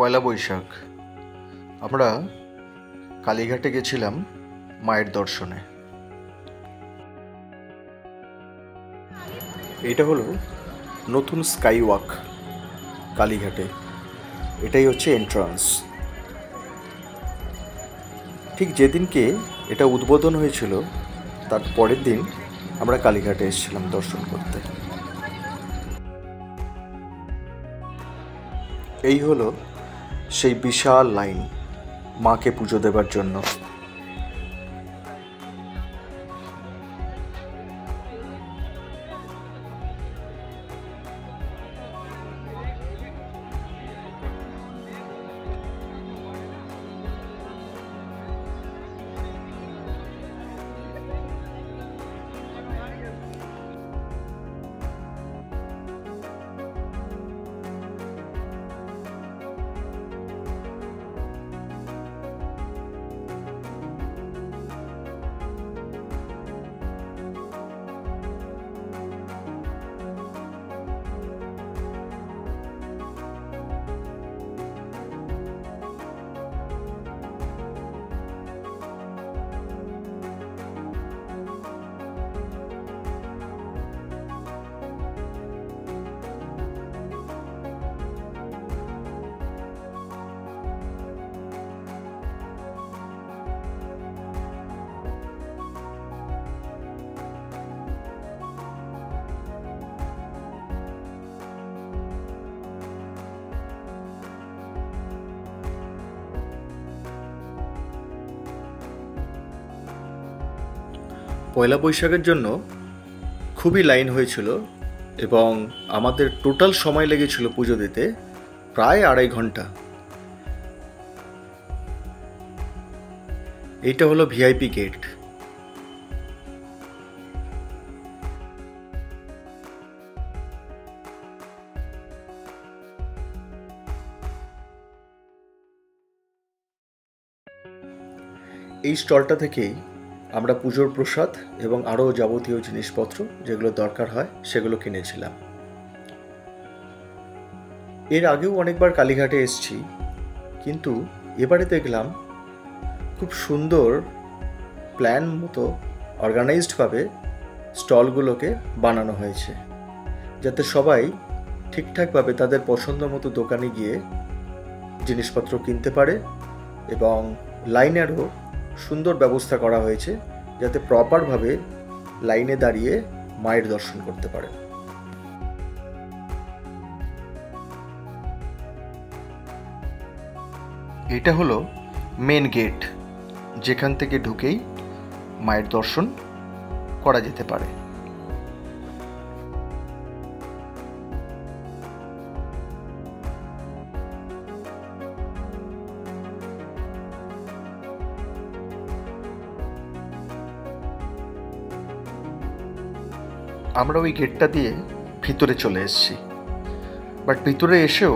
পয়লা বৈশাখ আমরা কালীঘাটে গেছিলাম মায়ের দর্শনে। এটা হলো নতুন স্কাই ওয়াক কালীঘাটে, এটাই হচ্ছে এন্ট্রান্স। ঠিক যেদিনকে এটা উদ্বোধন হয়েছিল তার পরের দিন আমরা কালীঘাটে এসেছিলাম দর্শন করতে। এই হলো সেই বিশাল লাইন মাকে পুজো দেবার জন্য। পয়লা বৈশাখের জন্য খুবই লাইন হয়েছিল এবং আমাদের টোটাল সময় লেগেছিল পুজো দিতে প্রায় 2.5 ঘন্টা। এইটা হলো ভিআইপি গেট। এই স্টলটা থেকেই আমরা পুজোর প্রসাদ এবং আরও যাবতীয় জিনিসপত্র যেগুলো দরকার হয় সেগুলো কিনেছিলাম। এর আগেও অনেকবার কালীঘাটে এসেছি, কিন্তু এবারে দেখলাম খুব সুন্দর প্ল্যান মতো অর্গানাইজডভাবে স্টলগুলোকে বানানো হয়েছে, যাতে সবাই ঠিকঠাকভাবে তাদের পছন্দ মতো দোকানে গিয়ে জিনিসপত্র কিনতে পারে এবং লাইনেরও সুন্দর ব্যবস্থা করা হয়েছে যাতে প্রপারভাবে লাইনে দাঁড়িয়ে মায়ের দর্শন করতে পারে। এটা হলো মেন গেট, যেখান থেকে ঢুকেই মায়ের দর্শন করা যেতে পারে। আমরা ওই গেটটা দিয়ে ভিতরে চলে এসেছি, বাট ভিতরে এসেও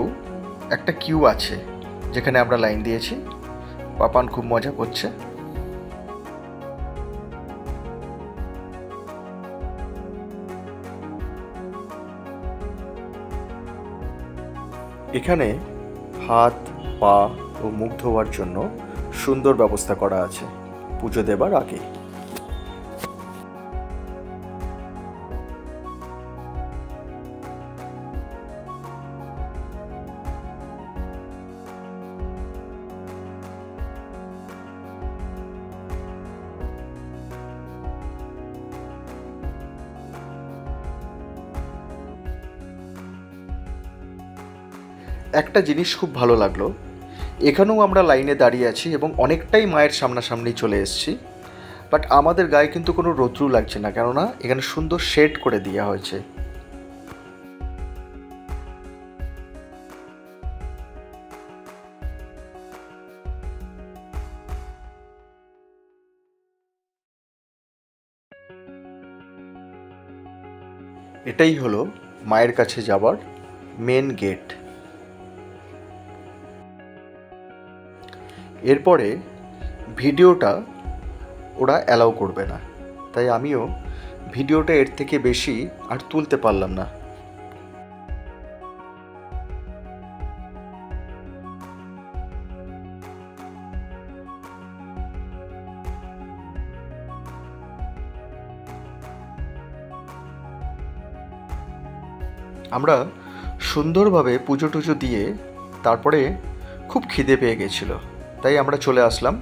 একটা কিউ আছে যেখানে আমরা লাইন দিয়েছি। পাপান খুব মজা করছে। এখানে হাত পা ও মুখ ধোয়ার জন্য সুন্দর ব্যবস্থা করা আছে পুজো দেবার আগে। একটা জিনিস খুব ভালো লাগলো, এখানেও আমরা লাইনে দাঁড়িয়ে আছি এবং অনেকটাই মায়ের সামনাসামনি চলে এসেছি, বাট আমাদের গায়ে কিন্তু কোনো রৌদ্রু লাগছে না, কেননা এখানে সুন্দর শেড করে দেওয়া হয়েছে। এটাই হলো মায়ের কাছে যাবার মেন গেট। এরপরে ভিডিওটা ওরা অ্যালাউ করবে না, তাই আমিও ভিডিওটা এর থেকে বেশি আর তুলতে পারলাম না। আমরা সুন্দরভাবে পুজো টুজো দিয়ে তারপরে খুব খিদে পেয়ে গেছিল, তাই আমরা চলে আসলাম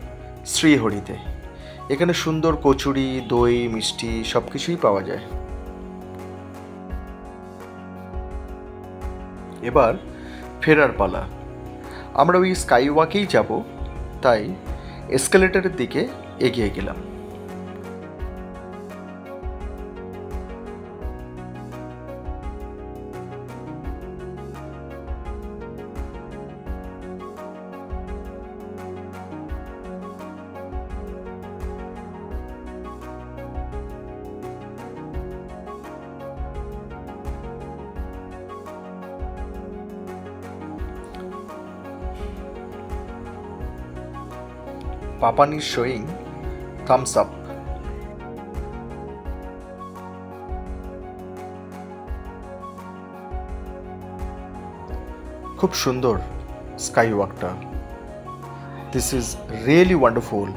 শ্রীহরিতে। এখানে সুন্দর কচুরি, দই, মিষ্টি সব কিছুই পাওয়া যায়। এবার ফেরার পালা। আমরা ওই স্কাই ওয়াকেই যাব, তাই এসকেলেটরের দিকে এগিয়ে গেলাম। Papan is showing thumbs up. খুব সুন্দর স্কাই ওয়াকটা। This is really wonderful.